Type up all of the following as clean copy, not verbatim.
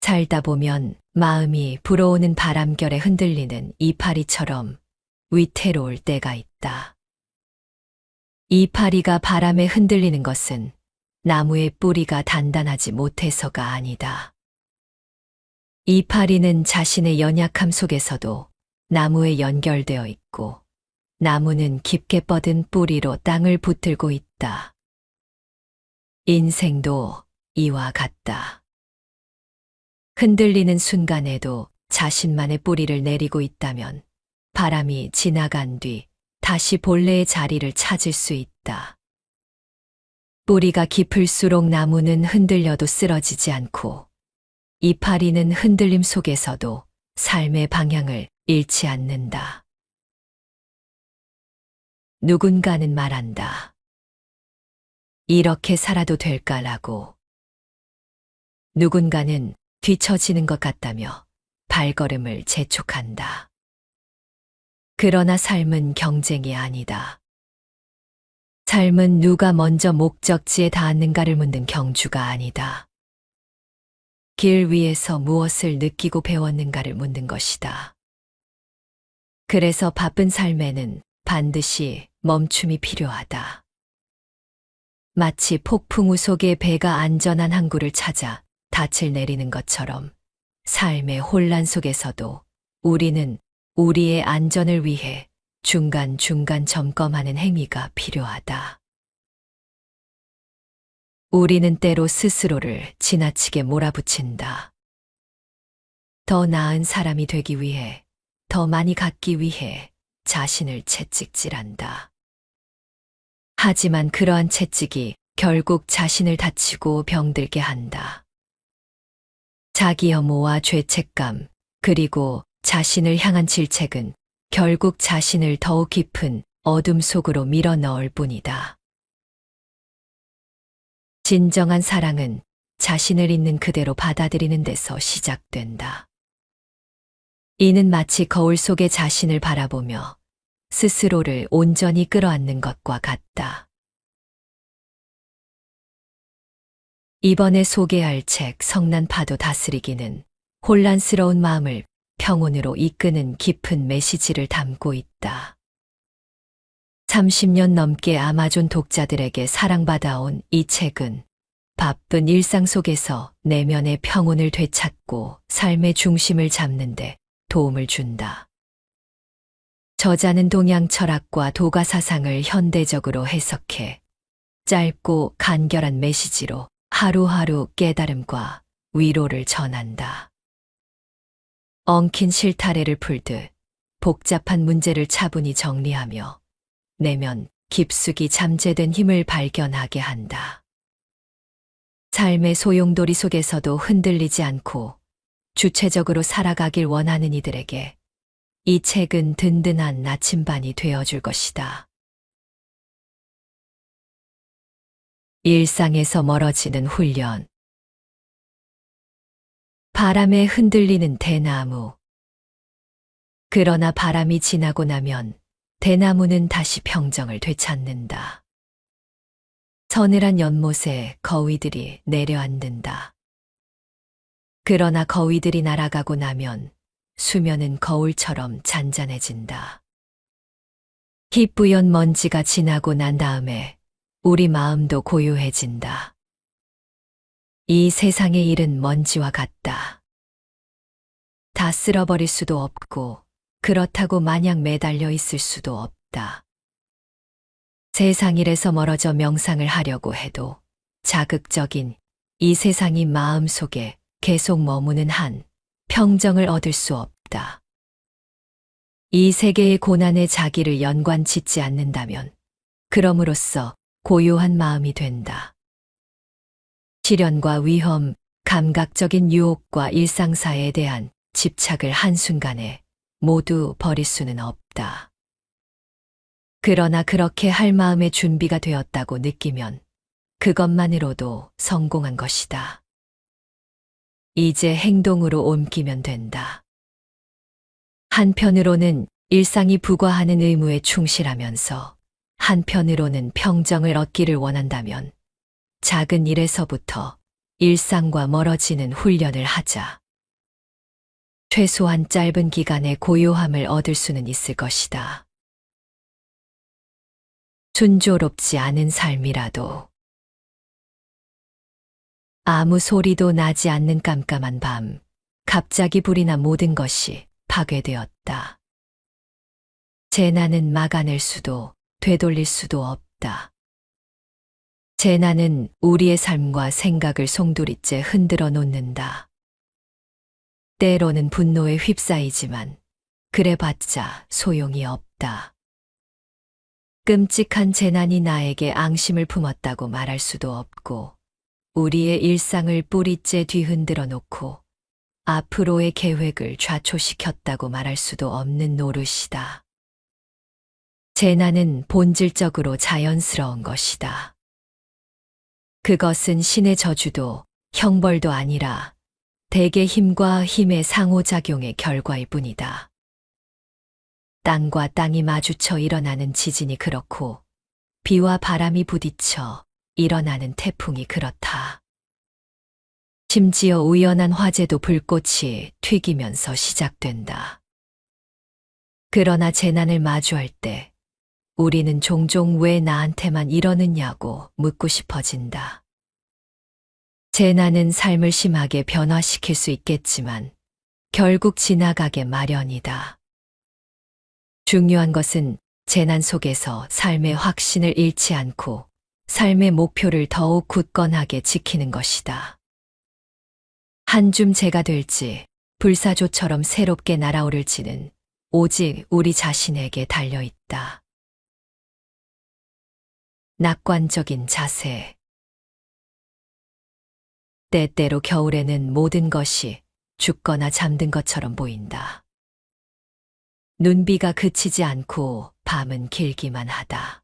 살다 보면 마음이 불어오는 바람결에 흔들리는 이파리처럼 위태로울 때가 있다. 이파리가 바람에 흔들리는 것은 나무의 뿌리가 단단하지 못해서가 아니다. 이파리는 자신의 연약함 속에서도 나무에 연결되어 있고 나무는 깊게 뻗은 뿌리로 땅을 붙들고 있다. 인생도 이와 같다. 흔들리는 순간에도 자신만의 뿌리를 내리고 있다면 바람이 지나간 뒤 다시 본래의 자리를 찾을 수 있다. 뿌리가 깊을수록 나무는 흔들려도 쓰러지지 않고 이파리는 흔들림 속에서도 삶의 방향을 잃지 않는다. 누군가는 말한다. 이렇게 살아도 될까라고. 누군가는 뒤처지는 것 같다며 발걸음을 재촉한다. 그러나 삶은 경쟁이 아니다. 삶은 누가 먼저 목적지에 닿았는가를 묻는 경주가 아니다. 길 위에서 무엇을 느끼고 배웠는가를 묻는 것이다. 그래서 바쁜 삶에는 반드시 멈춤이 필요하다. 마치 폭풍우 속에 배가 안전한 항구를 찾아 닻을 내리는 것처럼 삶의 혼란 속에서도 우리는 우리의 안전을 위해 중간중간 점검하는 행위가 필요하다. 우리는 때로 스스로를 지나치게 몰아붙인다. 더 나은 사람이 되기 위해, 더 많이 갖기 위해 자신을 채찍질한다. 하지만 그러한 채찍이 결국 자신을 다치고 병들게 한다. 자기 혐오와 죄책감, 그리고 자신을 향한 질책은 결국 자신을 더욱 깊은 어둠 속으로 밀어 넣을 뿐이다. 진정한 사랑은 자신을 있는 그대로 받아들이는 데서 시작된다. 이는 마치 거울 속의 자신을 바라보며 스스로를 온전히 끌어안는 것과 같다. 이번에 소개할 책 성난 파도 다스리기는 혼란스러운 마음을 평온으로 이끄는 깊은 메시지를 담고 있다. 30년 넘게 아마존 독자들에게 사랑받아온 이 책은 바쁜 일상 속에서 내면의 평온을 되찾고 삶의 중심을 잡는데 도움을 준다. 저자는 동양 철학과 도가 사상을 현대적으로 해석해 짧고 간결한 메시지로 하루하루 깨달음과 위로를 전한다. 엉킨 실타래를 풀듯 복잡한 문제를 차분히 정리하며 내면 깊숙이 잠재된 힘을 발견하게 한다. 삶의 소용돌이 속에서도 흔들리지 않고 주체적으로 살아가길 원하는 이들에게 이 책은 든든한 나침반이 되어줄 것이다. 일상에서 멀어지는 훈련. 바람에 흔들리는 대나무. 그러나 바람이 지나고 나면 대나무는 다시 평정을 되찾는다. 서늘한 연못에 거위들이 내려앉는다. 그러나 거위들이 날아가고 나면 수면은 거울처럼 잔잔해진다. 희뿌연 먼지가 지나고 난 다음에 우리 마음도 고요해진다. 이 세상의 일은 먼지와 같다. 다 쓸어버릴 수도 없고 그렇다고 마냥 매달려 있을 수도 없다. 세상 일에서 멀어져 명상을 하려고 해도 자극적인 이 세상이 마음속에 계속 머무는 한 평정을 얻을 수 없다. 이 세계의 고난에 자기를 연관짓지 않는다면 그럼으로써 고요한 마음이 된다. 시련과 위험, 감각적인 유혹과 일상사에 대한 집착을 한순간에 모두 버릴 수는 없다. 그러나 그렇게 할 마음의 준비가 되었다고 느끼면 그것만으로도 성공한 것이다. 이제 행동으로 옮기면 된다. 한편으로는 일상이 부과하는 의무에 충실하면서 한편으로는 평정을 얻기를 원한다면 작은 일에서부터 일상과 멀어지는 훈련을 하자. 최소한 짧은 기간의 고요함을 얻을 수는 있을 것이다. 순조롭지 않은 삶이라도. 아무 소리도 나지 않는 깜깜한 밤, 갑자기 불이 나 모든 것이 파괴되었다. 재난은 막아낼 수도 되돌릴 수도 없다. 재난은 우리의 삶과 생각을 송두리째 흔들어 놓는다. 때로는 분노에 휩싸이지만 그래봤자 소용이 없다. 끔찍한 재난이 나에게 앙심을 품었다고 말할 수도 없고, 우리의 일상을 뿌리째 뒤흔들어 놓고 앞으로의 계획을 좌초시켰다고 말할 수도 없는 노릇이다. 재난은 본질적으로 자연스러운 것이다. 그것은 신의 저주도 형벌도 아니라 대개 힘과 힘의 상호작용의 결과일 뿐이다. 땅과 땅이 마주쳐 일어나는 지진이 그렇고, 비와 바람이 부딪혀 일어나는 태풍이 그렇다. 심지어 우연한 화재도 불꽃이 튀기면서 시작된다. 그러나 재난을 마주할 때 우리는 종종 왜 나한테만 이러느냐고 묻고 싶어진다. 재난은 삶을 심하게 변화시킬 수 있겠지만 결국 지나가게 마련이다. 중요한 것은 재난 속에서 삶의 확신을 잃지 않고 삶의 목표를 더욱 굳건하게 지키는 것이다. 한 줌 재가 될지 불사조처럼 새롭게 날아오를지는 오직 우리 자신에게 달려있다. 낙관적인 자세. 때때로 겨울에는 모든 것이 죽거나 잠든 것처럼 보인다. 눈비가 그치지 않고 밤은 길기만 하다.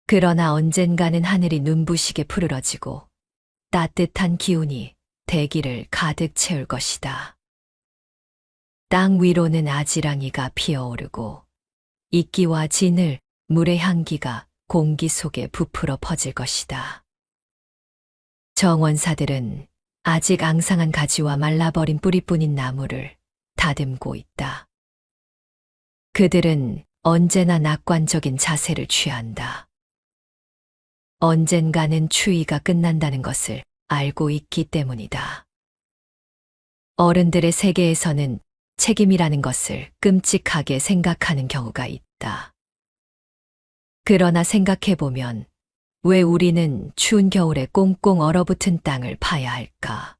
그러나 언젠가는 하늘이 눈부시게 푸르러지고 따뜻한 기운이 대기를 가득 채울 것이다. 땅 위로는 아지랑이가 피어오르고 이끼와 진을, 물의 향기가 공기 속에 부풀어 퍼질 것이다. 정원사들은 아직 앙상한 가지와 말라버린 뿌리뿐인 나무를 다듬고 있다. 그들은 언제나 낙관적인 자세를 취한다. 언젠가는 추위가 끝난다는 것을 알고 있기 때문이다. 어른들의 세계에서는 책임이라는 것을 끔찍하게 생각하는 경우가 있다. 그러나 생각해보면 왜 우리는 추운 겨울에 꽁꽁 얼어붙은 땅을 파야 할까?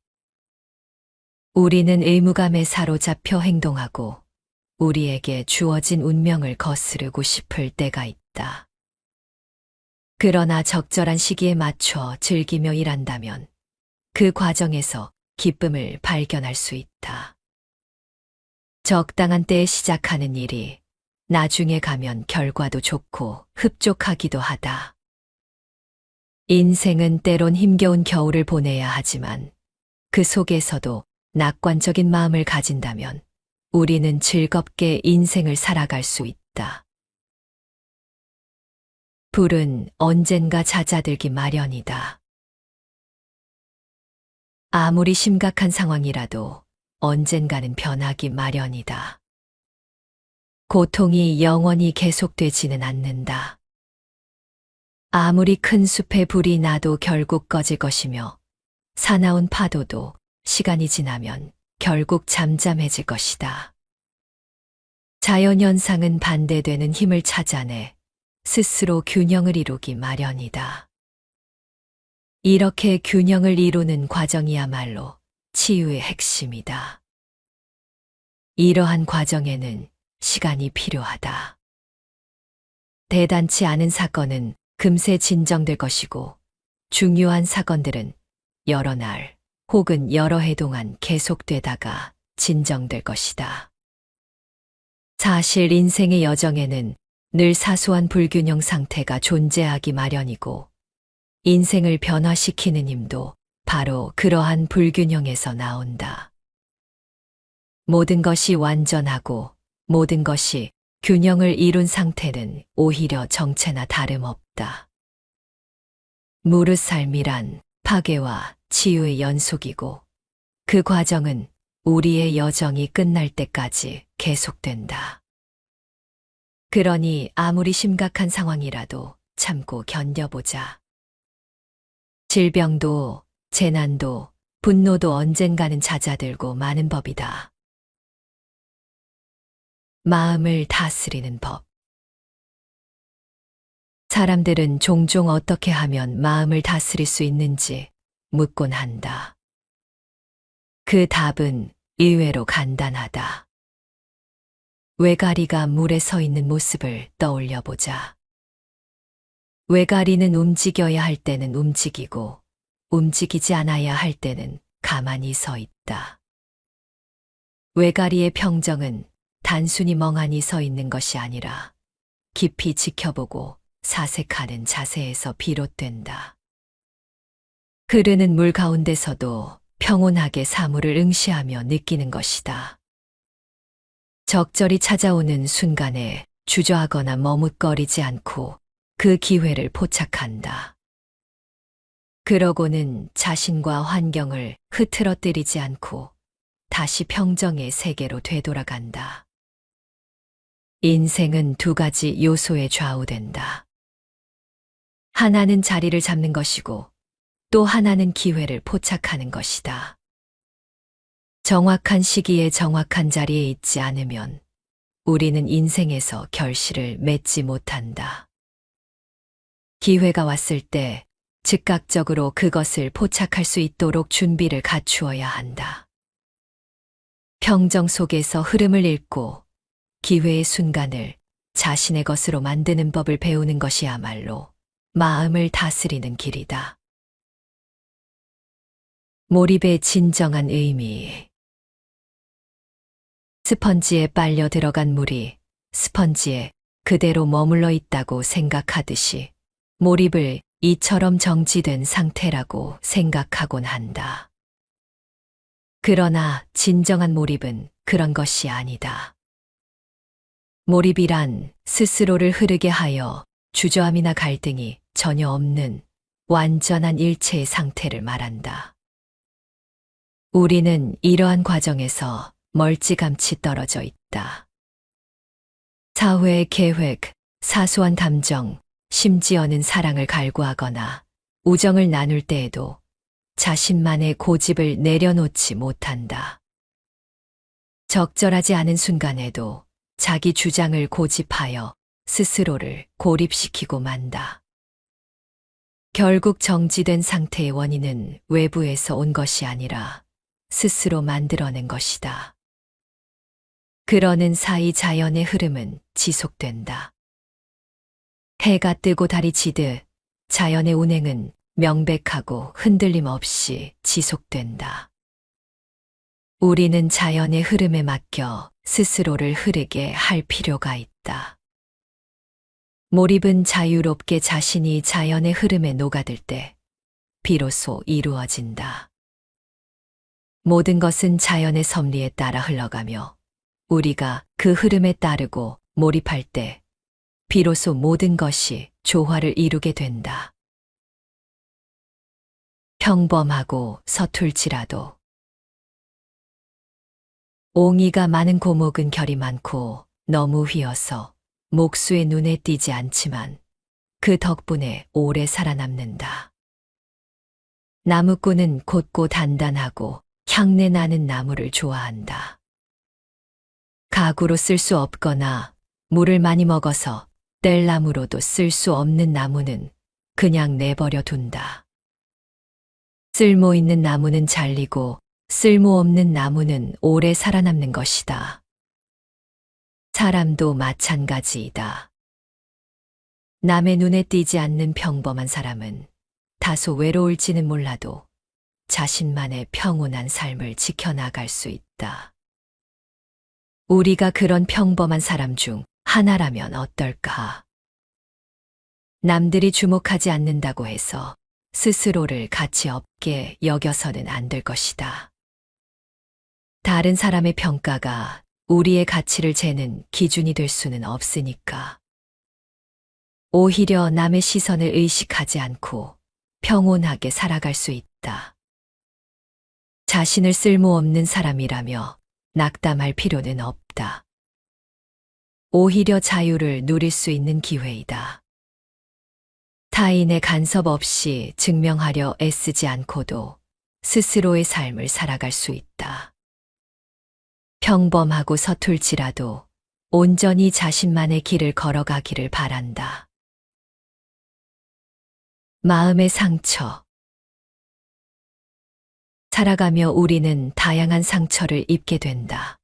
우리는 의무감에 사로잡혀 행동하고 우리에게 주어진 운명을 거스르고 싶을 때가 있다. 그러나 적절한 시기에 맞춰 즐기며 일한다면 그 과정에서 기쁨을 발견할 수 있다. 적당한 때에 시작하는 일이 나중에 가면 결과도 좋고 흡족하기도 하다. 인생은 때론 힘겨운 겨울을 보내야 하지만 그 속에서도 낙관적인 마음을 가진다면 우리는 즐겁게 인생을 살아갈 수 있다. 불은 언젠가 잦아들기 마련이다. 아무리 심각한 상황이라도 언젠가는 변하기 마련이다. 고통이 영원히 계속되지는 않는다. 아무리 큰 숲에 불이 나도 결국 꺼질 것이며 사나운 파도도 시간이 지나면 결국 잠잠해질 것이다. 자연현상은 반대되는 힘을 찾아내 스스로 균형을 이루기 마련이다. 이렇게 균형을 이루는 과정이야말로 치유의 핵심이다. 이러한 과정에는 시간이 필요하다. 대단치 않은 사건은 금세 진정될 것이고 중요한 사건들은 여러 날 혹은 여러 해 동안 계속되다가 진정될 것이다. 사실 인생의 여정에는 늘 사소한 불균형 상태가 존재하기 마련이고 인생을 변화시키는 힘도 바로 그러한 불균형에서 나온다. 모든 것이 완전하고 모든 것이 균형을 이룬 상태는 오히려 정체나 다름없다. 무릇 삶이란 파괴와 치유의 연속이고 그 과정은 우리의 여정이 끝날 때까지 계속된다. 그러니 아무리 심각한 상황이라도 참고 견뎌보자. 질병도, 재난도, 분노도 언젠가는 잦아들고 마는 법이다. 마음을 다스리는 법. 사람들은 종종 어떻게 하면 마음을 다스릴 수 있는지 묻곤 한다. 그 답은 의외로 간단하다. 외가리가 물에 서 있는 모습을 떠올려 보자. 외가리는 움직여야 할 때는 움직이고, 움직이지 않아야 할 때는 가만히 서 있다. 외가리의 평정은 단순히 멍하니 서 있는 것이 아니라 깊이 지켜보고 사색하는 자세에서 비롯된다. 흐르는 물 가운데서도 평온하게 사물을 응시하며 느끼는 것이다. 적절히 찾아오는 순간에 주저하거나 머뭇거리지 않고 그 기회를 포착한다. 그러고는 자신과 환경을 흐트러뜨리지 않고 다시 평정의 세계로 되돌아간다. 인생은 두 가지 요소에 좌우된다. 하나는 자리를 잡는 것이고 또 하나는 기회를 포착하는 것이다. 정확한 시기에 정확한 자리에 있지 않으면 우리는 인생에서 결실을 맺지 못한다. 기회가 왔을 때 즉각적으로 그것을 포착할 수 있도록 준비를 갖추어야 한다. 평정 속에서 흐름을 읽고 기회의 순간을 자신의 것으로 만드는 법을 배우는 것이야말로 마음을 다스리는 길이다. 몰입의 진정한 의미. 스펀지에 빨려 들어간 물이 스펀지에 그대로 머물러 있다고 생각하듯이 몰입을 이처럼 정지된 상태라고 생각하곤 한다. 그러나 진정한 몰입은 그런 것이 아니다. 몰입이란 스스로를 흐르게 하여 주저함이나 갈등이 전혀 없는 완전한 일체의 상태를 말한다. 우리는 이러한 과정에서 멀찌감치 떨어져 있다. 사회의 계획, 사소한 감정, 심지어는 사랑을 갈구하거나 우정을 나눌 때에도 자신만의 고집을 내려놓지 못한다. 적절하지 않은 순간에도 자기 주장을 고집하여 스스로를 고립시키고 만다. 결국 정지된 상태의 원인은 외부에서 온 것이 아니라 스스로 만들어낸 것이다. 그러는 사이 자연의 흐름은 지속된다. 해가 뜨고 달이 지듯 자연의 운행은 명백하고 흔들림 없이 지속된다. 우리는 자연의 흐름에 맡겨 스스로를 흐르게 할 필요가 있다. 몰입은 자유롭게 자신이 자연의 흐름에 녹아들 때 비로소 이루어진다. 모든 것은 자연의 섭리에 따라 흘러가며 우리가 그 흐름에 따르고 몰입할 때 비로소 모든 것이 조화를 이루게 된다. 평범하고 서툴지라도 옹이가 많은 고목은 결이 많고 너무 휘어서 목수의 눈에 띄지 않지만 그 덕분에 오래 살아남는다. 나무꾼은 곧고 단단하고 향내 나는 나무를 좋아한다. 가구로 쓸 수 없거나 물을 많이 먹어서 뗄나무로도 쓸 수 없는 나무는 그냥 내버려 둔다. 쓸모 있는 나무는 잘리고 쓸모없는 나무는 오래 살아남는 것이다. 사람도 마찬가지이다. 남의 눈에 띄지 않는 평범한 사람은 다소 외로울지는 몰라도 자신만의 평온한 삶을 지켜나갈 수 있다. 우리가 그런 평범한 사람 중 하나라면 어떨까? 남들이 주목하지 않는다고 해서 스스로를 가치 없게 여겨서는 안 될 것이다. 다른 사람의 평가가 우리의 가치를 재는 기준이 될 수는 없으니까. 오히려 남의 시선을 의식하지 않고 평온하게 살아갈 수 있다. 자신을 쓸모없는 사람이라며 낙담할 필요는 없다. 오히려 자유를 누릴 수 있는 기회이다. 타인의 간섭 없이 증명하려 애쓰지 않고도 스스로의 삶을 살아갈 수 있다. 평범하고 서툴지라도 온전히 자신만의 길을 걸어가기를 바란다. 마음의 상처. 살아가며 우리는 다양한 상처를 입게 된다.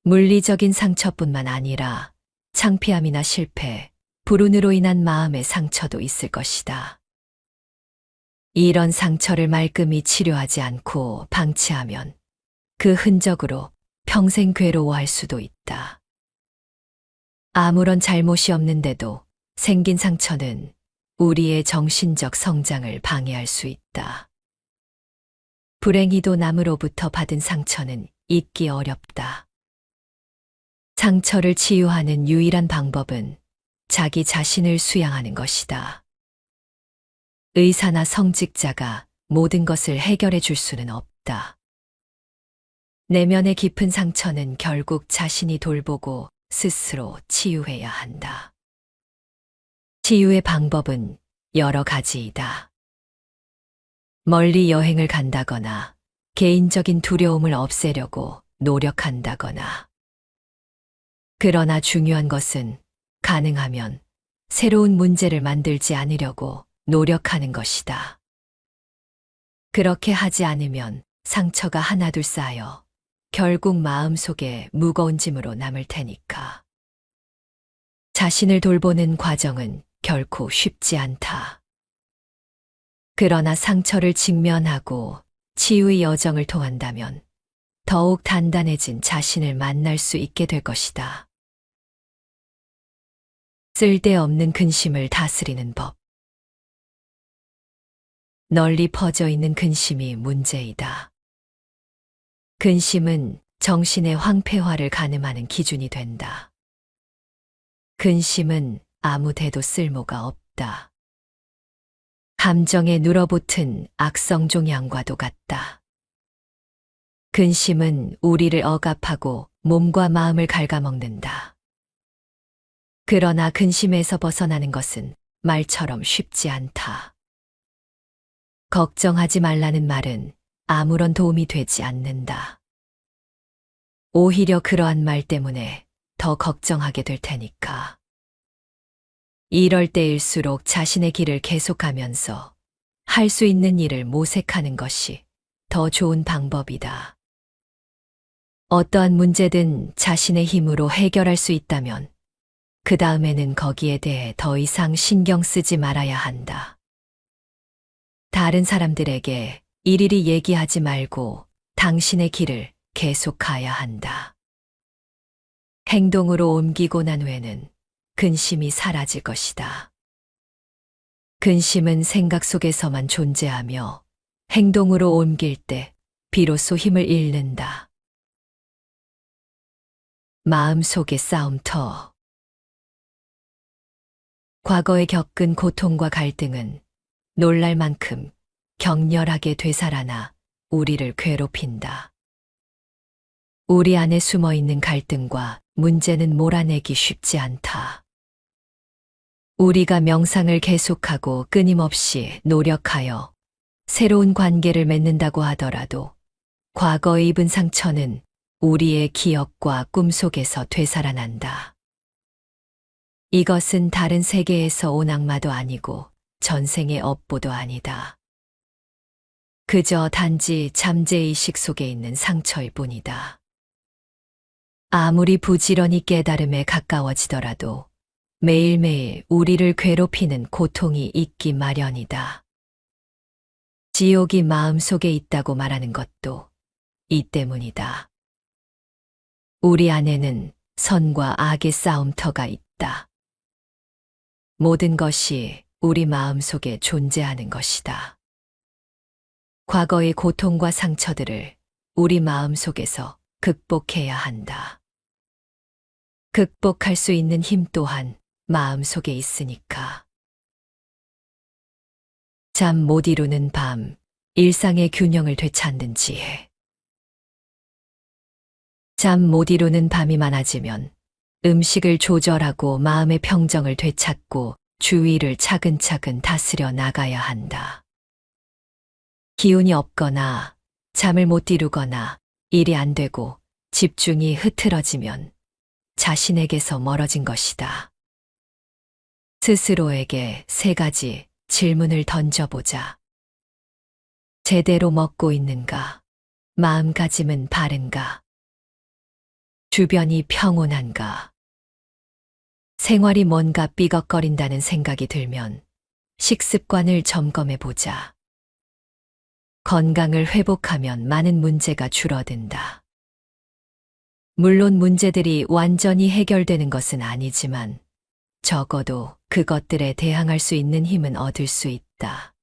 물리적인 상처뿐만 아니라 창피함이나 실패, 불운으로 인한 마음의 상처도 있을 것이다. 이런 상처를 말끔히 치료하지 않고 방치하면 그 흔적으로 평생 괴로워할 수도 있다. 아무런 잘못이 없는데도 생긴 상처는 우리의 정신적 성장을 방해할 수 있다. 불행히도 남으로부터 받은 상처는 잊기 어렵다. 상처를 치유하는 유일한 방법은 자기 자신을 수양하는 것이다. 의사나 성직자가 모든 것을 해결해 줄 수는 없다. 내면의 깊은 상처는 결국 자신이 돌보고 스스로 치유해야 한다. 치유의 방법은 여러 가지이다. 멀리 여행을 간다거나 개인적인 두려움을 없애려고 노력한다거나. 그러나 중요한 것은 가능하면 새로운 문제를 만들지 않으려고 노력하는 것이다. 그렇게 하지 않으면 상처가 하나둘 쌓여 결국 마음속에 무거운 짐으로 남을 테니까. 자신을 돌보는 과정은 결코 쉽지 않다. 그러나 상처를 직면하고 치유의 여정을 통한다면 더욱 단단해진 자신을 만날 수 있게 될 것이다. 쓸데없는 근심을 다스리는 법. 널리 퍼져 있는 근심이 문제이다. 근심은 정신의 황폐화를 가늠하는 기준이 된다. 근심은 아무 데도 쓸모가 없다. 감정에 눌어붙은 악성종 양과도 같다. 근심은 우리를 억압하고 몸과 마음을 갉아먹는다. 그러나 근심에서 벗어나는 것은 말처럼 쉽지 않다. 걱정하지 말라는 말은 아무런 도움이 되지 않는다. 오히려 그러한 말 때문에 더 걱정하게 될 테니까. 이럴 때일수록 자신의 길을 계속하면서 할 수 있는 일을 모색하는 것이 더 좋은 방법이다. 어떠한 문제든 자신의 힘으로 해결할 수 있다면 그 다음에는 거기에 대해 더 이상 신경 쓰지 말아야 한다. 다른 사람들에게 일일이 얘기하지 말고 당신의 길을 계속 가야 한다. 행동으로 옮기고 난 후에는 근심이 사라질 것이다. 근심은 생각 속에서만 존재하며 행동으로 옮길 때 비로소 힘을 잃는다. 마음속의 싸움터. 과거에 겪은 고통과 갈등은 놀랄 만큼 격렬하게 되살아나 우리를 괴롭힌다. 우리 안에 숨어 있는 갈등과 문제는 몰아내기 쉽지 않다. 우리가 명상을 계속하고 끊임없이 노력하여 새로운 관계를 맺는다고 하더라도 과거에 입은 상처는 우리의 기억과 꿈속에서 되살아난다. 이것은 다른 세계에서 온 악마도 아니고 전생의 업보도 아니다. 그저 단지 잠재의식 속에 있는 상처일 뿐이다. 아무리 부지런히 깨달음에 가까워지더라도 매일매일 우리를 괴롭히는 고통이 있기 마련이다. 지옥이 마음속에 있다고 말하는 것도 이 때문이다. 우리 안에는 선과 악의 싸움터가 있다. 모든 것이 우리 마음속에 존재하는 것이다. 과거의 고통과 상처들을 우리 마음속에서 극복해야 한다. 극복할 수 있는 힘 또한 마음속에 있으니까. 잠 못 이루는 밤, 일상의 균형을 되찾는 지혜. 잠 못 이루는 밤이 많아지면 음식을 조절하고 마음의 평정을 되찾고 주위를 차근차근 다스려 나가야 한다. 기운이 없거나 잠을 못 이루거나 일이 안 되고 집중이 흐트러지면 자신에게서 멀어진 것이다. 스스로에게 3가지 질문을 던져보자. 제대로 먹고 있는가? 마음가짐은 바른가? 주변이 평온한가? 생활이 뭔가 삐걱거린다는 생각이 들면 식습관을 점검해 보자. 건강을 회복하면 많은 문제가 줄어든다. 물론 문제들이 완전히 해결되는 것은 아니지만 적어도 그것들에 대항할 수 있는 힘은 얻을 수 있다.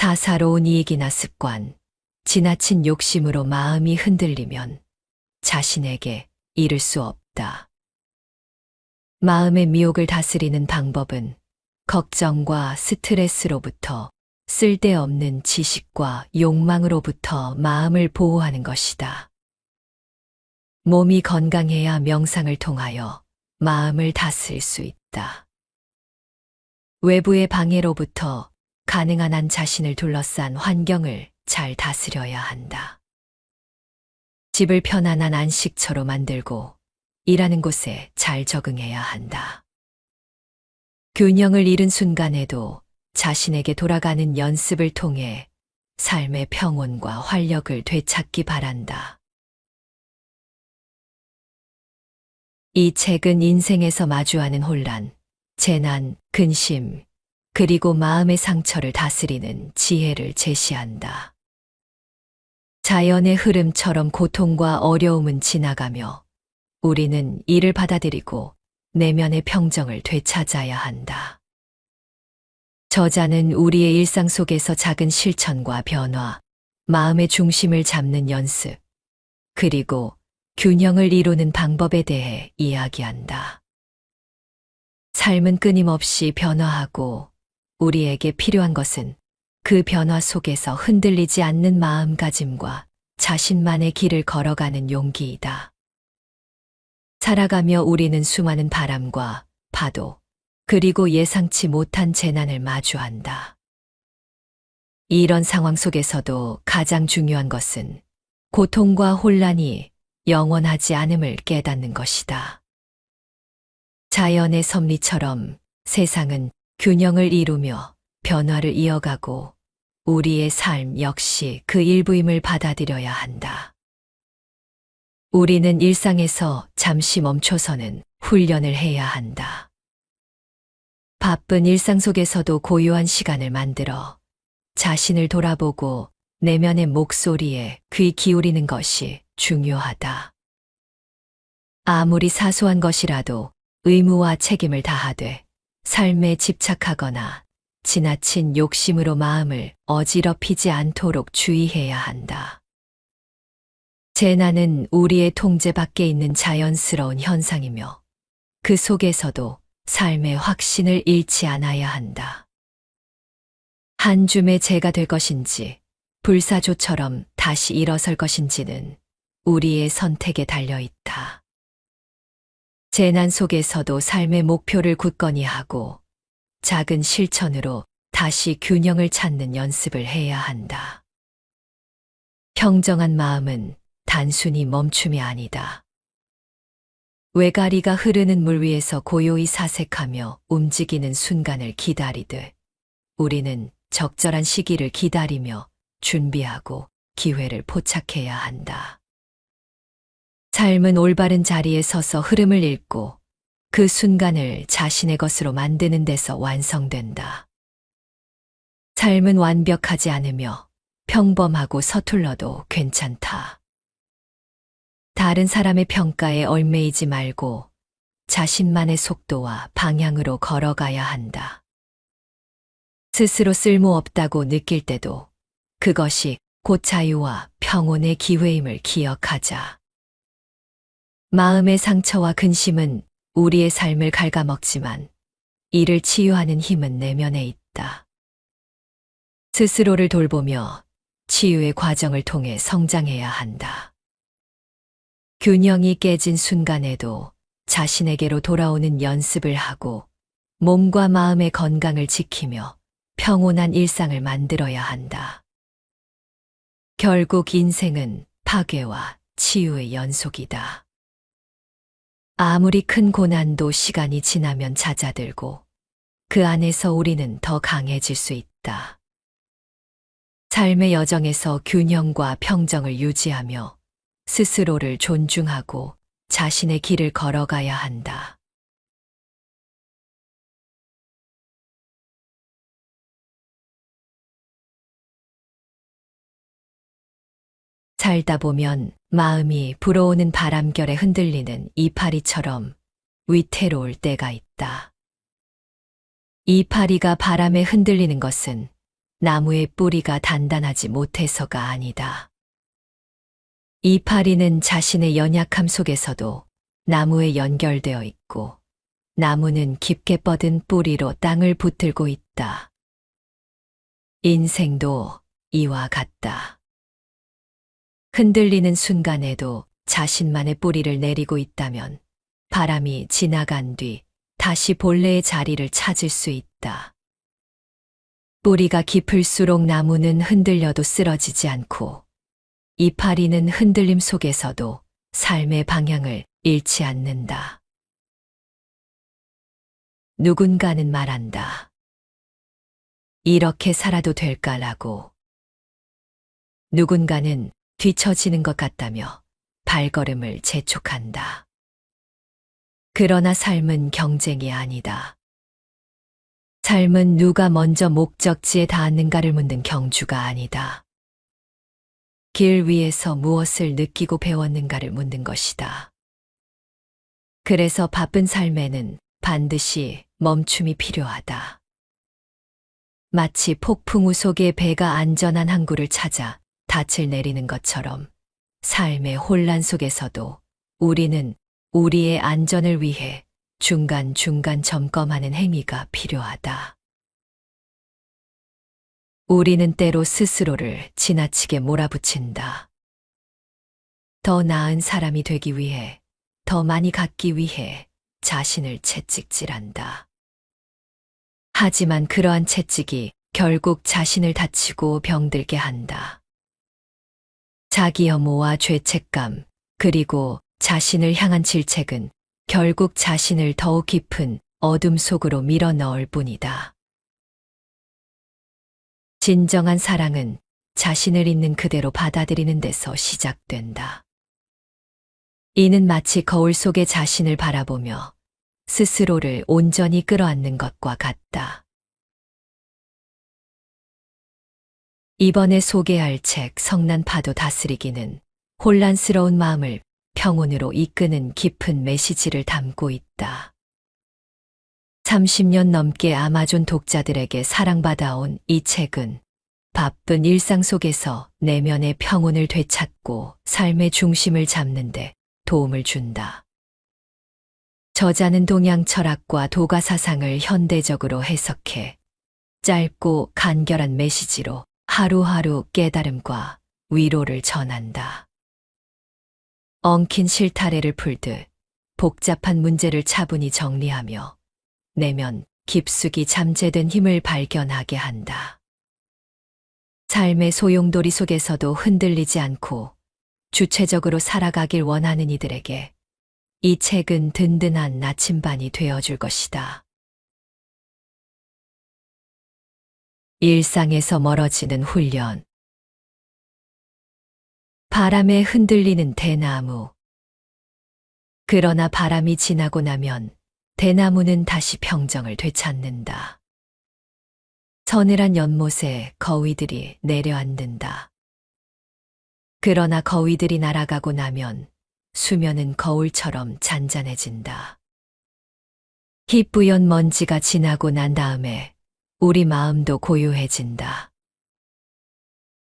사사로운 이익이나 습관, 지나친 욕심으로 마음이 흔들리면 자신에게 이를 수 없다. 마음의 미혹을 다스리는 방법은 걱정과 스트레스로부터 쓸데없는 지식과 욕망으로부터 마음을 보호하는 것이다. 몸이 건강해야 명상을 통하여 마음을 다스릴 수 있다. 외부의 방해로부터 가능한 한 자신을 둘러싼 환경을 잘 다스려야 한다. 집을 편안한 안식처로 만들고 일하는 곳에 잘 적응해야 한다. 균형을 잃은 순간에도 자신에게 돌아가는 연습을 통해 삶의 평온과 활력을 되찾기 바란다. 이 책은 인생에서 마주하는 혼란, 재난, 근심, 그리고 마음의 상처를 다스리는 지혜를 제시한다. 자연의 흐름처럼 고통과 어려움은 지나가며 우리는 이를 받아들이고 내면의 평정을 되찾아야 한다. 저자는 우리의 일상 속에서 작은 실천과 변화, 마음의 중심을 잡는 연습, 그리고 균형을 이루는 방법에 대해 이야기한다. 삶은 끊임없이 변화하고 우리에게 필요한 것은 그 변화 속에서 흔들리지 않는 마음가짐과 자신만의 길을 걸어가는 용기이다. 살아가며 우리는 수많은 바람과 파도, 그리고 예상치 못한 재난을 마주한다. 이런 상황 속에서도 가장 중요한 것은 고통과 혼란이 영원하지 않음을 깨닫는 것이다. 자연의 섭리처럼 세상은 균형을 이루며 변화를 이어가고 우리의 삶 역시 그 일부임을 받아들여야 한다. 우리는 일상에서 잠시 멈춰서는 훈련을 해야 한다. 바쁜 일상 속에서도 고요한 시간을 만들어 자신을 돌아보고 내면의 목소리에 귀 기울이는 것이 중요하다. 아무리 사소한 것이라도 의무와 책임을 다하되 삶에 집착하거나 지나친 욕심으로 마음을 어지럽히지 않도록 주의해야 한다. 재난은 우리의 통제 밖에 있는 자연스러운 현상이며 그 속에서도 삶의 확신을 잃지 않아야 한다. 한 줌의 재가 될 것인지 불사조처럼 다시 일어설 것인지는 우리의 선택에 달려 있다. 재난 속에서도 삶의 목표를 굳건히 하고 작은 실천으로 다시 균형을 찾는 연습을 해야 한다. 평정한 마음은 단순히 멈춤이 아니다. 외가리가 흐르는 물 위에서 고요히 사색하며 움직이는 순간을 기다리듯 우리는 적절한 시기를 기다리며 준비하고 기회를 포착해야 한다. 삶은 올바른 자리에 서서 흐름을 읽고 그 순간을 자신의 것으로 만드는 데서 완성된다. 삶은 완벽하지 않으며 평범하고 서툴러도 괜찮다. 다른 사람의 평가에 얽매이지 말고 자신만의 속도와 방향으로 걸어가야 한다. 스스로 쓸모없다고 느낄 때도 그것이 곧 자유와 평온의 기회임을 기억하자. 마음의 상처와 근심은 우리의 삶을 갉아먹지만 이를 치유하는 힘은 내면에 있다. 스스로를 돌보며 치유의 과정을 통해 성장해야 한다. 균형이 깨진 순간에도 자신에게로 돌아오는 연습을 하고 몸과 마음의 건강을 지키며 평온한 일상을 만들어야 한다. 결국 인생은 파괴와 치유의 연속이다. 아무리 큰 고난도 시간이 지나면 잦아들고 그 안에서 우리는 더 강해질 수 있다. 삶의 여정에서 균형과 평정을 유지하며 스스로를 존중하고 자신의 길을 걸어가야 한다. 살다 보면 마음이 불어오는 바람결에 흔들리는 이파리처럼 위태로울 때가 있다. 이파리가 바람에 흔들리는 것은 나무의 뿌리가 단단하지 못해서가 아니다. 이파리는 자신의 연약함 속에서도 나무에 연결되어 있고 나무는 깊게 뻗은 뿌리로 땅을 붙들고 있다. 인생도 이와 같다. 흔들리는 순간에도 자신만의 뿌리를 내리고 있다면 바람이 지나간 뒤 다시 본래의 자리를 찾을 수 있다. 뿌리가 깊을수록 나무는 흔들려도 쓰러지지 않고 이파리는 흔들림 속에서도 삶의 방향을 잃지 않는다. 누군가는 말한다. 이렇게 살아도 될까라고. 누군가는 뒤처지는 것 같다며 발걸음을 재촉한다. 그러나 삶은 경쟁이 아니다. 삶은 누가 먼저 목적지에 닿았는가를 묻는 경주가 아니다. 길 위에서 무엇을 느끼고 배웠는가를 묻는 것이다. 그래서 바쁜 삶에는 반드시 멈춤이 필요하다. 마치 폭풍우 속에 배가 안전한 항구를 찾아 닻을 내리는 것처럼 삶의 혼란 속에서도 우리는 우리의 안전을 위해 중간중간 점검하는 행위가 필요하다. 우리는 때로 스스로를 지나치게 몰아붙인다. 더 나은 사람이 되기 위해, 더 많이 갖기 위해 자신을 채찍질한다. 하지만 그러한 채찍이 결국 자신을 다치고 병들게 한다. 자기 혐오와 죄책감, 그리고 자신을 향한 질책은 결국 자신을 더욱 깊은 어둠 속으로 밀어 넣을 뿐이다. 진정한 사랑은 자신을 있는 그대로 받아들이는 데서 시작된다. 이는 마치 거울 속의 자신을 바라보며 스스로를 온전히 끌어안는 것과 같다. 이번에 소개할 책 성난 파도 다스리기는 혼란스러운 마음을 평온으로 이끄는 깊은 메시지를 담고 있다. 30년 넘게 아마존 독자들에게 사랑받아온 이 책은 바쁜 일상 속에서 내면의 평온을 되찾고 삶의 중심을 잡는데 도움을 준다. 저자는 동양 철학과 도가 사상을 현대적으로 해석해 짧고 간결한 메시지로 하루하루 깨달음과 위로를 전한다. 엉킨 실타래를 풀듯 복잡한 문제를 차분히 정리하며 내면 깊숙이 잠재된 힘을 발견하게 한다. 삶의 소용돌이 속에서도 흔들리지 않고 주체적으로 살아가길 원하는 이들에게 이 책은 든든한 나침반이 되어줄 것이다. 일상에서 멀어지는 훈련. 바람에 흔들리는 대나무. 그러나 바람이 지나고 나면 대나무는 다시 평정을 되찾는다. 서늘한 연못에 거위들이 내려앉는다. 그러나 거위들이 날아가고 나면 수면은 거울처럼 잔잔해진다. 희뿌연 먼지가 지나고 난 다음에 우리 마음도 고요해진다.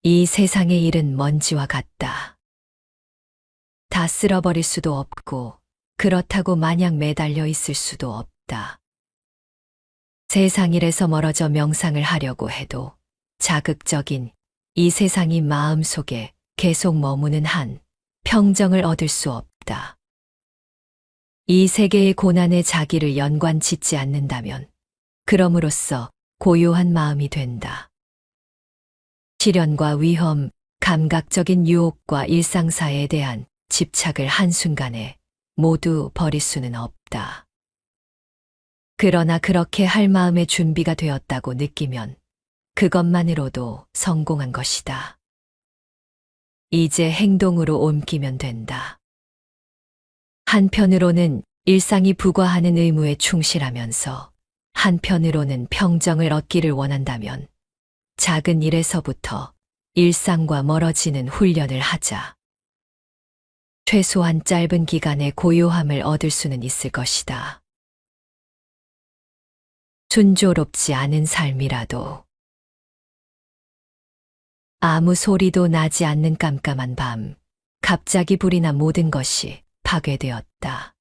이 세상의 일은 먼지와 같다. 다 쓸어버릴 수도 없고 그렇다고 마냥 매달려 있을 수도 없다. 세상 일에서 멀어져 명상을 하려고 해도 자극적인 이 세상이 마음속에 계속 머무는 한 평정을 얻을 수 없다. 이 세계의 고난에 자기를 연관짓지 않는다면 그럼으로써 고요한 마음이 된다. 시련과 위험, 감각적인 유혹과 일상사에 대한 집착을 한순간에 모두 버릴 수는 없다. 그러나 그렇게 할 마음의 준비가 되었다고 느끼면 그것만으로도 성공한 것이다. 이제 행동으로 옮기면 된다. 한편으로는 일상이 부과하는 의무에 충실하면서 한편으로는 평정을 얻기를 원한다면 작은 일에서부터 일상과 멀어지는 훈련을 하자. 최소한 짧은 기간에 고요함을 얻을 수는 있을 것이다. 순조롭지 않은 삶이라도 아무 소리도 나지 않는 깜깜한 밤, 갑자기 불이 나 모든 것이 파괴되었다.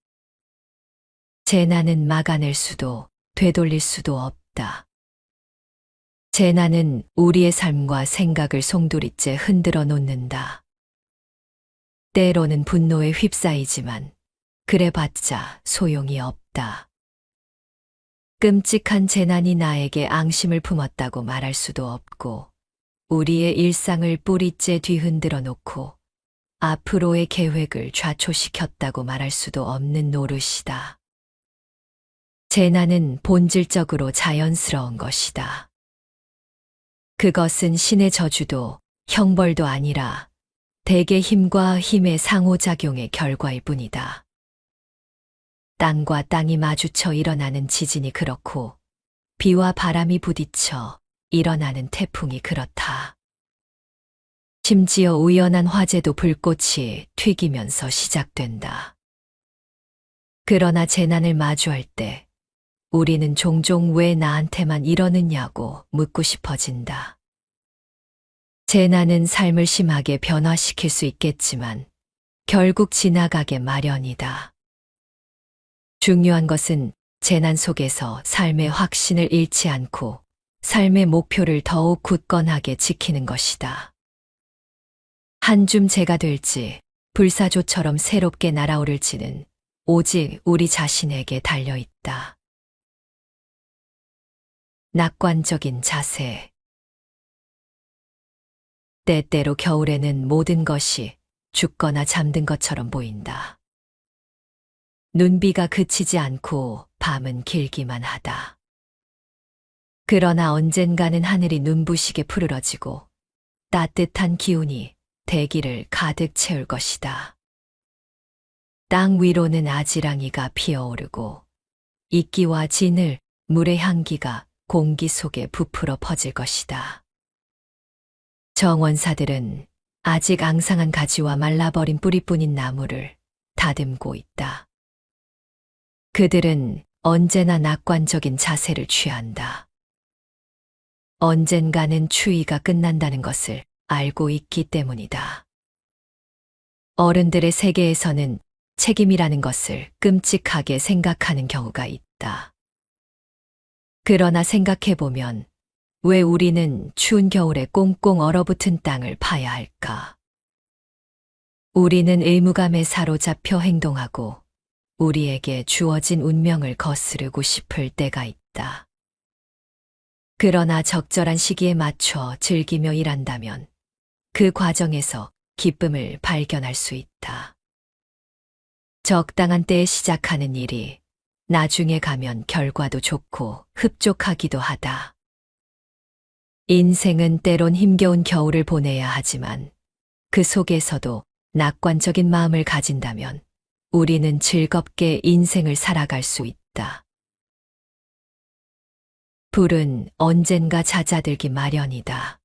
재난은 막아낼 수도 되돌릴 수도 없다. 재난은 우리의 삶과 생각을 송두리째 흔들어 놓는다. 때로는 분노에 휩싸이지만 그래봤자 소용이 없다. 끔찍한 재난이 나에게 앙심을 품었다고 말할 수도 없고 우리의 일상을 뿌리째 뒤흔들어 놓고 앞으로의 계획을 좌초시켰다고 말할 수도 없는 노릇이다. 재난은 본질적으로 자연스러운 것이다. 그것은 신의 저주도 형벌도 아니라 대개 힘과 힘의 상호작용의 결과일 뿐이다. 땅과 땅이 마주쳐 일어나는 지진이 그렇고 비와 바람이 부딪혀 일어나는 태풍이 그렇다. 심지어 우연한 화재도 불꽃이 튀기면서 시작된다. 그러나 재난을 마주할 때 우리는 종종 왜 나한테만 이러느냐고 묻고 싶어진다. 재난은 삶을 심하게 변화시킬 수 있겠지만 결국 지나가게 마련이다. 중요한 것은 재난 속에서 삶의 확신을 잃지 않고 삶의 목표를 더욱 굳건하게 지키는 것이다. 한 줌 재가 될지 불사조처럼 새롭게 날아오를지는 오직 우리 자신에게 달려 있다. 낙관적인 자세. 때때로 겨울에는 모든 것이 죽거나 잠든 것처럼 보인다. 눈비가 그치지 않고 밤은 길기만 하다. 그러나 언젠가는 하늘이 눈부시게 푸르러지고 따뜻한 기운이 대기를 가득 채울 것이다. 땅 위로는 아지랑이가 피어오르고 이끼와 진을 물의 향기가 공기 속에 부풀어 퍼질 것이다. 정원사들은 아직 앙상한 가지와 말라버린 뿌리뿐인 나무를 다듬고 있다. 그들은 언제나 낙관적인 자세를 취한다. 언젠가는 추위가 끝난다는 것을 알고 있기 때문이다. 어른들의 세계에서는 책임이라는 것을 끔찍하게 생각하는 경우가 있다. 그러나 생각해보면 왜 우리는 추운 겨울에 꽁꽁 얼어붙은 땅을 파야 할까? 우리는 의무감에 사로잡혀 행동하고 우리에게 주어진 운명을 거스르고 싶을 때가 있다. 그러나 적절한 시기에 맞춰 즐기며 일한다면 그 과정에서 기쁨을 발견할 수 있다. 적당한 때에 시작하는 일이 나중에 가면 결과도 좋고 흡족하기도 하다. 인생은 때론 힘겨운 겨울을 보내야 하지만 그 속에서도 낙관적인 마음을 가진다면 우리는 즐겁게 인생을 살아갈 수 있다. 불은 언젠가 잦아들기 마련이다.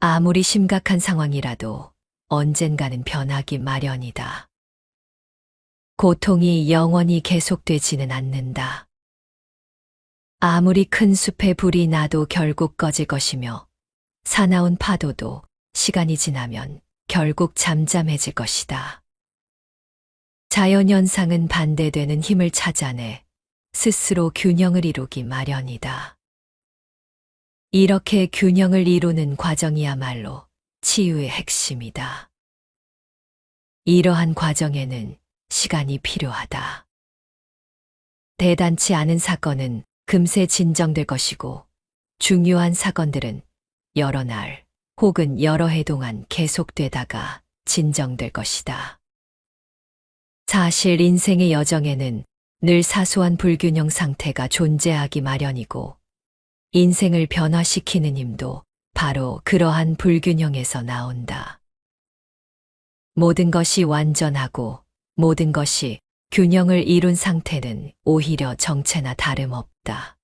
아무리 심각한 상황이라도 언젠가는 변하기 마련이다. 고통이 영원히 계속되지는 않는다. 아무리 큰 숲에 불이 나도 결국 꺼질 것이며 사나운 파도도 시간이 지나면 결국 잠잠해질 것이다. 자연현상은 반대되는 힘을 찾아내 스스로 균형을 이루기 마련이다. 이렇게 균형을 이루는 과정이야말로 치유의 핵심이다. 이러한 과정에는 시간이 필요하다. 대단치 않은 사건은 금세 진정될 것이고, 중요한 사건들은 여러 날 혹은 여러 해 동안 계속되다가 진정될 것이다. 사실 인생의 여정에는 늘 사소한 불균형 상태가 존재하기 마련이고, 인생을 변화시키는 힘도 바로 그러한 불균형에서 나온다. 모든 것이 완전하고 모든 것이 균형을 이룬 상태는 오히려 정체나 다름없다.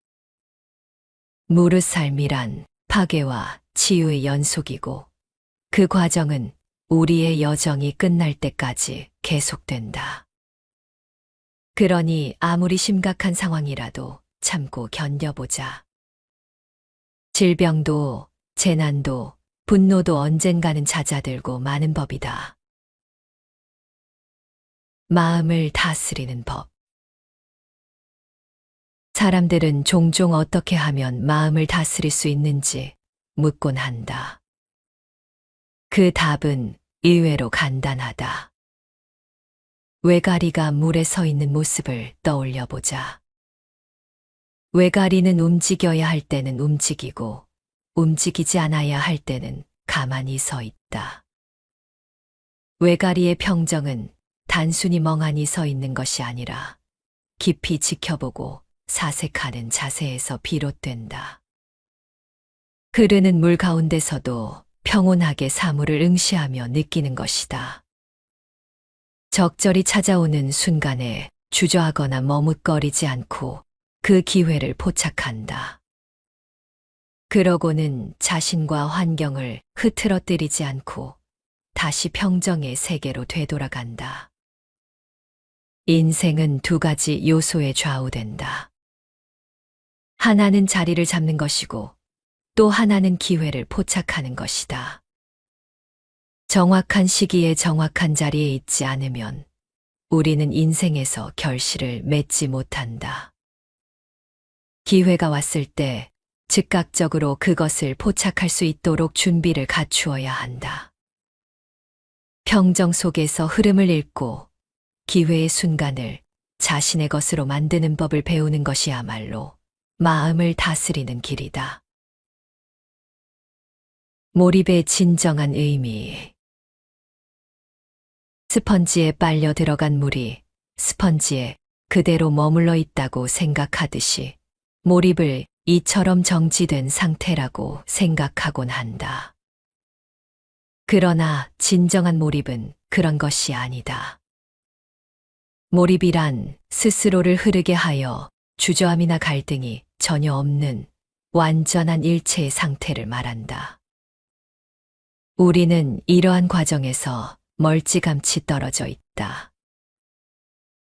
무릇 삶이란 파괴와 치유의 연속이고, 그 과정은 우리의 여정이 끝날 때까지 계속된다. 그러니 아무리 심각한 상황이라도 참고 견뎌보자. 질병도, 재난도, 분노도 언젠가는 잦아들고 마는 법이다. 마음을 다스리는 법. 사람들은 종종 어떻게 하면 마음을 다스릴 수 있는지 묻곤 한다. 그 답은 의외로 간단하다. 외가리가 물에 서 있는 모습을 떠올려 보자. 외가리는 움직여야 할 때는 움직이고, 움직이지 않아야 할 때는 가만히 서 있다. 외가리의 평정은 단순히 멍하니 서 있는 것이 아니라 깊이 지켜보고 사색하는 자세에서 비롯된다. 흐르는 물 가운데서도 평온하게 사물을 응시하며 느끼는 것이다. 적절히 찾아오는 순간에 주저하거나 머뭇거리지 않고 그 기회를 포착한다. 그러고는 자신과 환경을 흐트러뜨리지 않고 다시 평정의 세계로 되돌아간다. 인생은 두 가지 요소에 좌우된다. 하나는 자리를 잡는 것이고, 또 하나는 기회를 포착하는 것이다. 정확한 시기에 정확한 자리에 있지 않으면 우리는 인생에서 결실을 맺지 못한다. 기회가 왔을 때 즉각적으로 그것을 포착할 수 있도록 준비를 갖추어야 한다. 평정 속에서 흐름을 읽고 기회의 순간을 자신의 것으로 만드는 법을 배우는 것이야말로 마음을 다스리는 길이다. 몰입의 진정한 의미. 스펀지에 빨려 들어간 물이 스펀지에 그대로 머물러 있다고 생각하듯이 몰입을 이처럼 정지된 상태라고 생각하곤 한다. 그러나 진정한 몰입은 그런 것이 아니다. 몰입이란 스스로를 흐르게 하여 주저함이나 갈등이 전혀 없는 완전한 일체의 상태를 말한다. 우리는 이러한 과정에서 멀찌감치 떨어져 있다.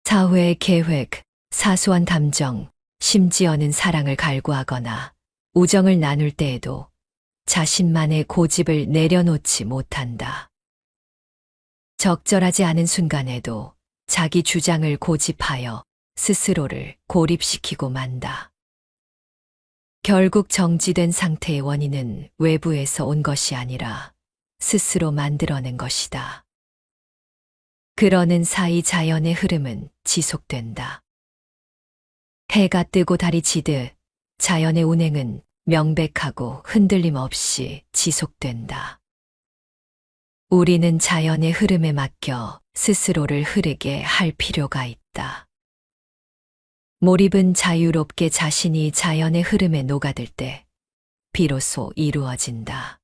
사회의 계획, 사소한 감정, 심지어는 사랑을 갈구하거나 우정을 나눌 때에도 자신만의 고집을 내려놓지 못한다. 적절하지 않은 순간에도 자기 주장을 고집하여 스스로를 고립시키고 만다. 결국 정지된 상태의 원인은 외부에서 온 것이 아니라 스스로 만들어낸 것이다. 그러는 사이 자연의 흐름은 지속된다. 해가 뜨고 달이 지듯 자연의 운행은 명백하고 흔들림 없이 지속된다. 우리는 자연의 흐름에 맡겨 스스로를 흐르게 할 필요가 있다. 몰입은 자유롭게 자신이 자연의 흐름에 녹아들 때 비로소 이루어진다.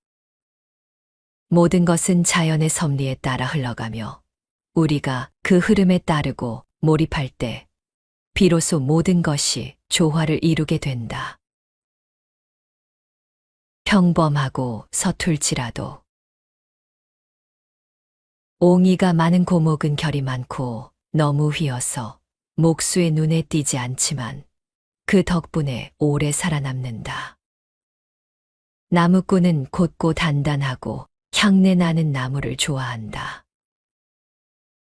모든 것은 자연의 섭리에 따라 흘러가며 우리가 그 흐름에 따르고 몰입할 때 비로소 모든 것이 조화를 이루게 된다. 평범하고 서툴지라도 옹이가 많은 고목은 결이 많고 너무 휘어서 목수의 눈에 띄지 않지만 그 덕분에 오래 살아남는다. 나무꾼은 곧고 단단하고 향내 나는 나무를 좋아한다.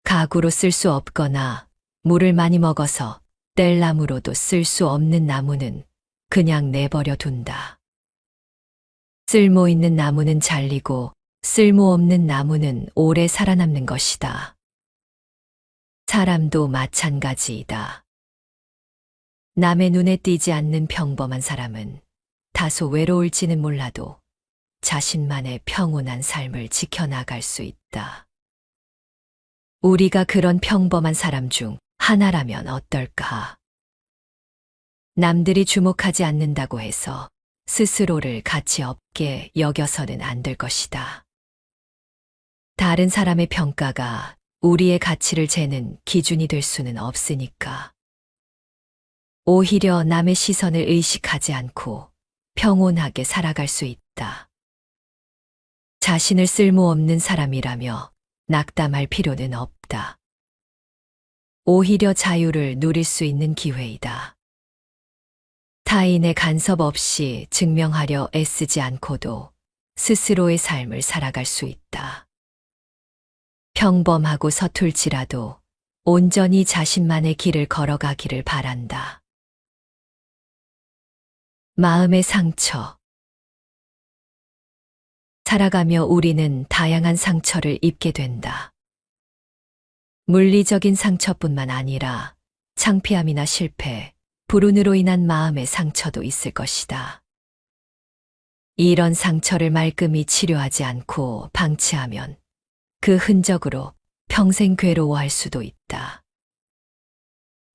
가구로 쓸 수 없거나 물을 많이 먹어서 뗄나무로도 쓸 수 없는 나무는 그냥 내버려 둔다. 쓸모 있는 나무는 잘리고 쓸모없는 나무는 오래 살아남는 것이다. 사람도 마찬가지이다. 남의 눈에 띄지 않는 평범한 사람은 다소 외로울지는 몰라도 자신만의 평온한 삶을 지켜나갈 수 있다. 우리가 그런 평범한 사람 중 하나라면 어떨까? 남들이 주목하지 않는다고 해서 스스로를 가치 없게 여겨서는 안 될 것이다. 다른 사람의 평가가 우리의 가치를 재는 기준이 될 수는 없으니까. 오히려 남의 시선을 의식하지 않고 평온하게 살아갈 수 있다. 자신을 쓸모없는 사람이라며 낙담할 필요는 없다. 오히려 자유를 누릴 수 있는 기회이다. 타인의 간섭 없이 증명하려 애쓰지 않고도 스스로의 삶을 살아갈 수 있다. 평범하고 서툴지라도 온전히 자신만의 길을 걸어가기를 바란다. 마음의 상처. 살아가며 우리는 다양한 상처를 입게 된다. 물리적인 상처뿐만 아니라 창피함이나 실패, 불운으로 인한 마음의 상처도 있을 것이다. 이런 상처를 말끔히 치료하지 않고 방치하면 그 흔적으로 평생 괴로워할 수도 있다.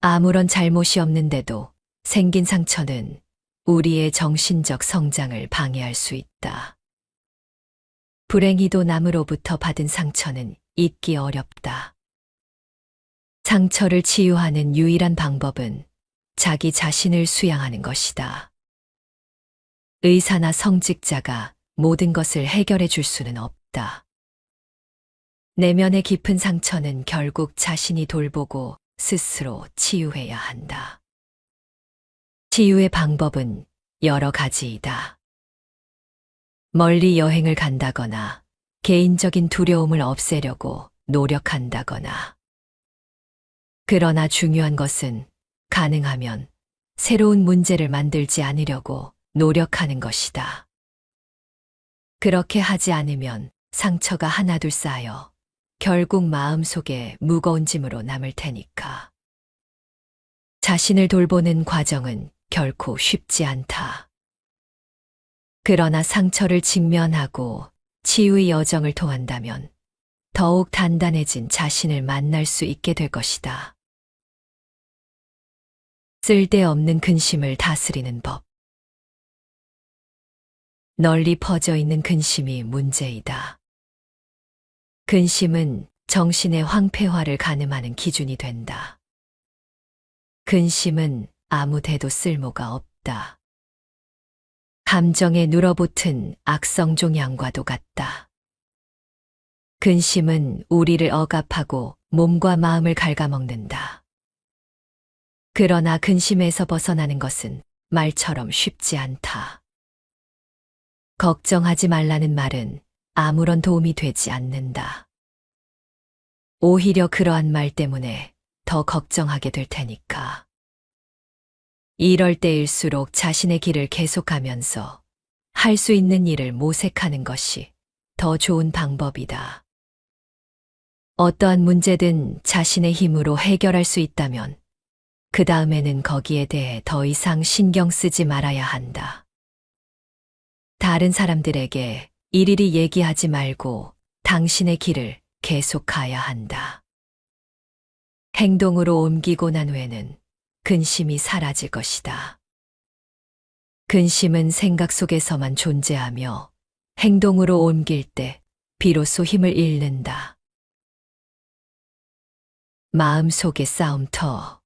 아무런 잘못이 없는데도 생긴 상처는 우리의 정신적 성장을 방해할 수 있다. 불행히도 남으로부터 받은 상처는 잊기 어렵다. 상처를 치유하는 유일한 방법은 자기 자신을 수양하는 것이다. 의사나 성직자가 모든 것을 해결해 줄 수는 없다. 내면의 깊은 상처는 결국 자신이 돌보고 스스로 치유해야 한다. 치유의 방법은 여러 가지이다. 멀리 여행을 간다거나 개인적인 두려움을 없애려고 노력한다거나. 그러나 중요한 것은 가능하면 새로운 문제를 만들지 않으려고 노력하는 것이다. 그렇게 하지 않으면 상처가 하나둘 쌓여 결국 마음속에 무거운 짐으로 남을 테니까. 자신을 돌보는 과정은 결코 쉽지 않다. 그러나 상처를 직면하고 치유의 여정을 통한다면 더욱 단단해진 자신을 만날 수 있게 될 것이다. 쓸데없는 근심을 다스리는 법. 널리 퍼져 있는 근심이 문제이다. 근심은 정신의 황폐화를 가늠하는 기준이 된다. 근심은 아무 데도 쓸모가 없다. 감정에 눌어붙은 악성종 양과도 같다. 근심은 우리를 억압하고 몸과 마음을 갉아먹는다. 그러나 근심에서 벗어나는 것은 말처럼 쉽지 않다. 걱정하지 말라는 말은 아무런 도움이 되지 않는다. 오히려 그러한 말 때문에 더 걱정하게 될 테니까. 이럴 때일수록 자신의 길을 계속하면서 할 수 있는 일을 모색하는 것이 더 좋은 방법이다. 어떠한 문제든 자신의 힘으로 해결할 수 있다면 그 다음에는 거기에 대해 더 이상 신경 쓰지 말아야 한다. 다른 사람들에게 일일이 얘기하지 말고 당신의 길을 계속 가야 한다. 행동으로 옮기고 난 후에는 근심이 사라질 것이다. 근심은 생각 속에서만 존재하며 행동으로 옮길 때 비로소 힘을 잃는다. 마음속의 싸움터.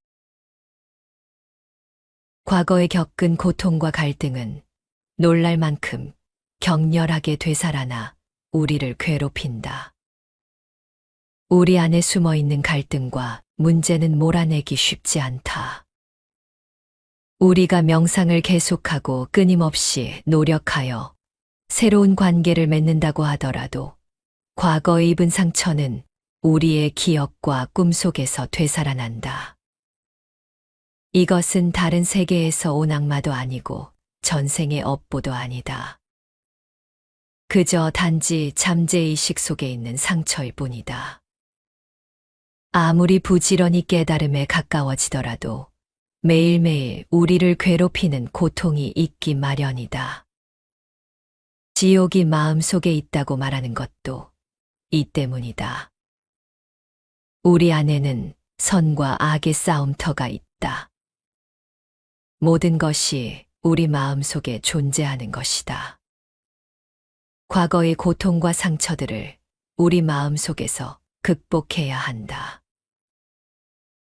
과거에 겪은 고통과 갈등은 놀랄 만큼 격렬하게 되살아나 우리를 괴롭힌다. 우리 안에 숨어 있는 갈등과 문제는 몰아내기 쉽지 않다. 우리가 명상을 계속하고 끊임없이 노력하여 새로운 관계를 맺는다고 하더라도 과거에 입은 상처는 우리의 기억과 꿈속에서 되살아난다. 이것은 다른 세계에서 온 악마도 아니고 전생의 업보도 아니다. 그저 단지 잠재의식 속에 있는 상처일 뿐이다. 아무리 부지런히 깨달음에 가까워지더라도 매일매일 우리를 괴롭히는 고통이 있기 마련이다. 지옥이 마음속에 있다고 말하는 것도 이 때문이다. 우리 안에는 선과 악의 싸움터가 있다. 모든 것이 우리 마음속에 존재하는 것이다. 과거의 고통과 상처들을 우리 마음속에서 극복해야 한다.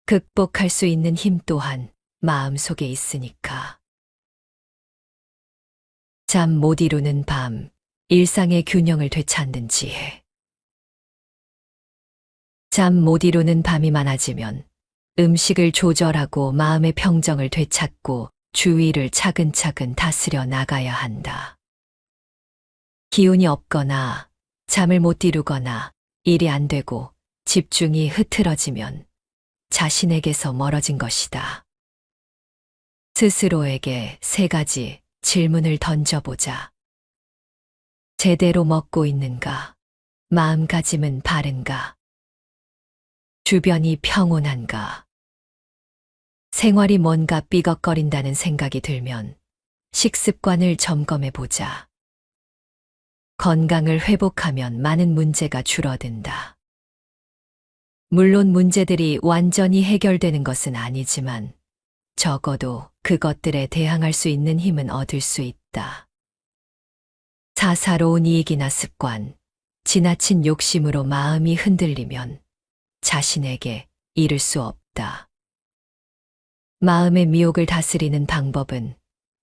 극복할 수 있는 힘 또한 마음속에 있으니까. 잠 못 이루는 밤, 일상의 균형을 되찾는 지혜. 잠 못 이루는 밤이 많아지면 음식을 조절하고 마음의 평정을 되찾고 주위를 차근차근 다스려 나가야 한다. 기운이 없거나 잠을 못 이루거나 일이 안 되고 집중이 흐트러지면 자신에게서 멀어진 것이다. 스스로에게 3가지 질문을 던져보자. 제대로 먹고 있는가? 마음가짐은 바른가? 주변이 평온한가? 생활이 뭔가 삐걱거린다는 생각이 들면 식습관을 점검해 보자. 건강을 회복하면 많은 문제가 줄어든다. 물론 문제들이 완전히 해결되는 것은 아니지만 적어도 그것들에 대항할 수 있는 힘은 얻을 수 있다. 사사로운 이익이나 습관, 지나친 욕심으로 마음이 흔들리면 자신에게 이를 수 없다. 마음의 미혹을 다스리는 방법은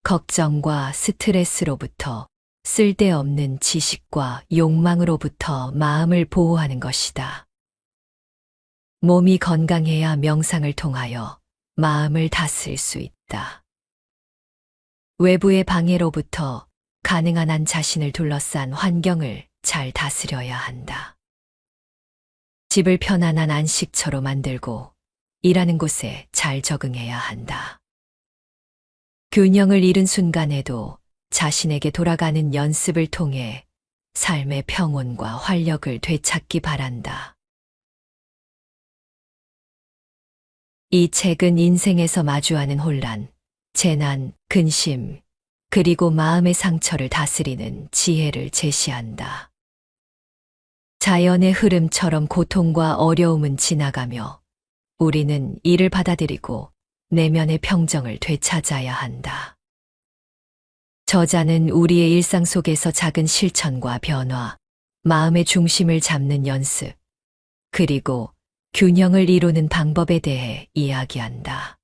걱정과 스트레스로부터 쓸데없는 지식과 욕망으로부터 마음을 보호하는 것이다. 몸이 건강해야 명상을 통하여 마음을 다스릴 수 있다. 외부의 방해로부터 가능한 한 자신을 둘러싼 환경을 잘 다스려야 한다. 집을 편안한 안식처로 만들고 일하는 곳에 잘 적응해야 한다. 균형을 잃은 순간에도 자신에게 돌아가는 연습을 통해 삶의 평온과 활력을 되찾기 바란다. 이 책은 인생에서 마주하는 혼란, 재난, 근심, 그리고 마음의 상처를 다스리는 지혜를 제시한다. 자연의 흐름처럼 고통과 어려움은 지나가며 우리는 이를 받아들이고 내면의 평정을 되찾아야 한다. 저자는 우리의 일상 속에서 작은 실천과 변화, 마음의 중심을 잡는 연습, 그리고 균형을 이루는 방법에 대해 이야기한다.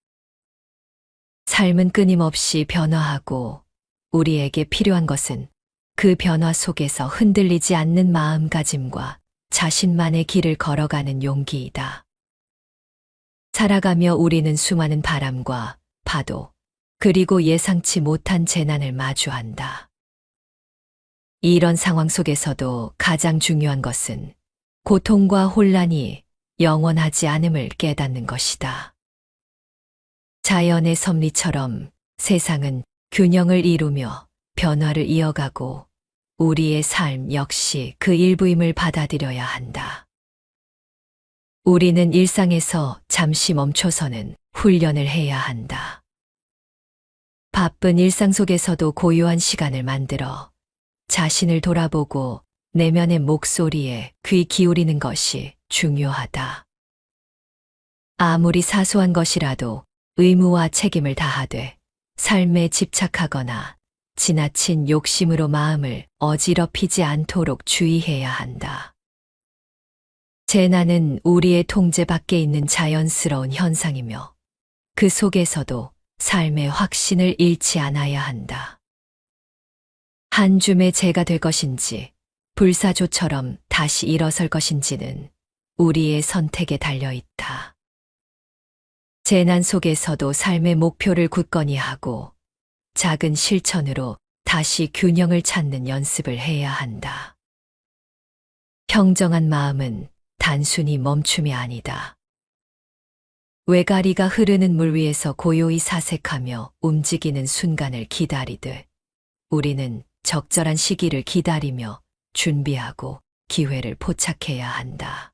삶은 끊임없이 변화하고 우리에게 필요한 것은 그 변화 속에서 흔들리지 않는 마음가짐과 자신만의 길을 걸어가는 용기이다. 살아가며 우리는 수많은 바람과 파도, 그리고 예상치 못한 재난을 마주한다. 이런 상황 속에서도 가장 중요한 것은 고통과 혼란이 영원하지 않음을 깨닫는 것이다. 자연의 섭리처럼 세상은 균형을 이루며 변화를 이어가고 우리의 삶 역시 그 일부임을 받아들여야 한다. 우리는 일상에서 잠시 멈춰서는 훈련을 해야 한다. 바쁜 일상 속에서도 고요한 시간을 만들어 자신을 돌아보고 내면의 목소리에 귀 기울이는 것이 중요하다. 아무리 사소한 것이라도 의무와 책임을 다하되 삶에 집착하거나 지나친 욕심으로 마음을 어지럽히지 않도록 주의해야 한다. 재난은 우리의 통제 밖에 있는 자연스러운 현상이며 그 속에서도 삶의 확신을 잃지 않아야 한다. 한 줌의 재가 될 것인지 불사조처럼 다시 일어설 것인지는 우리의 선택에 달려 있다. 재난 속에서도 삶의 목표를 굳건히 하고 작은 실천으로 다시 균형을 찾는 연습을 해야 한다. 평정한 마음은 단순히 멈춤이 아니다. 외가리가 흐르는 물 위에서 고요히 사색하며 움직이는 순간을 기다리듯 우리는 적절한 시기를 기다리며 준비하고 기회를 포착해야 한다.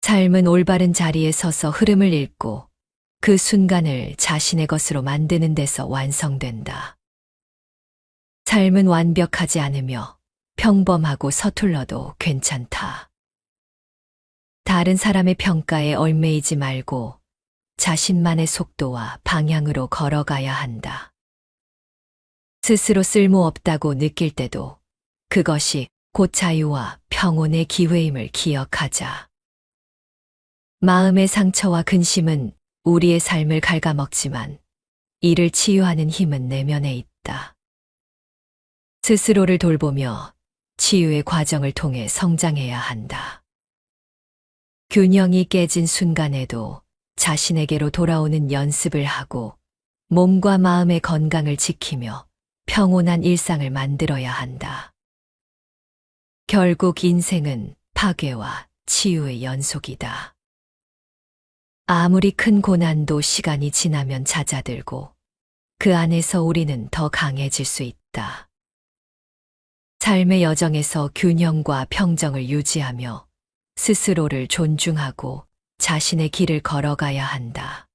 삶은 올바른 자리에 서서 흐름을 읽고 그 순간을 자신의 것으로 만드는 데서 완성된다. 삶은 완벽하지 않으며 평범하고 서툴러도 괜찮다. 다른 사람의 평가에 얽매이지 말고 자신만의 속도와 방향으로 걸어가야 한다. 스스로 쓸모없다고 느낄 때도 그것이 곧 자유와 평온의 기회임을 기억하자. 마음의 상처와 근심은 우리의 삶을 갉아먹지만 이를 치유하는 힘은 내면에 있다. 스스로를 돌보며 치유의 과정을 통해 성장해야 한다. 균형이 깨진 순간에도 자신에게로 돌아오는 연습을 하고 몸과 마음의 건강을 지키며 평온한 일상을 만들어야 한다. 결국 인생은 파괴와 치유의 연속이다. 아무리 큰 고난도 시간이 지나면 잦아들고 그 안에서 우리는 더 강해질 수 있다. 삶의 여정에서 균형과 평정을 유지하며 스스로를 존중하고 자신의 길을 걸어가야 한다.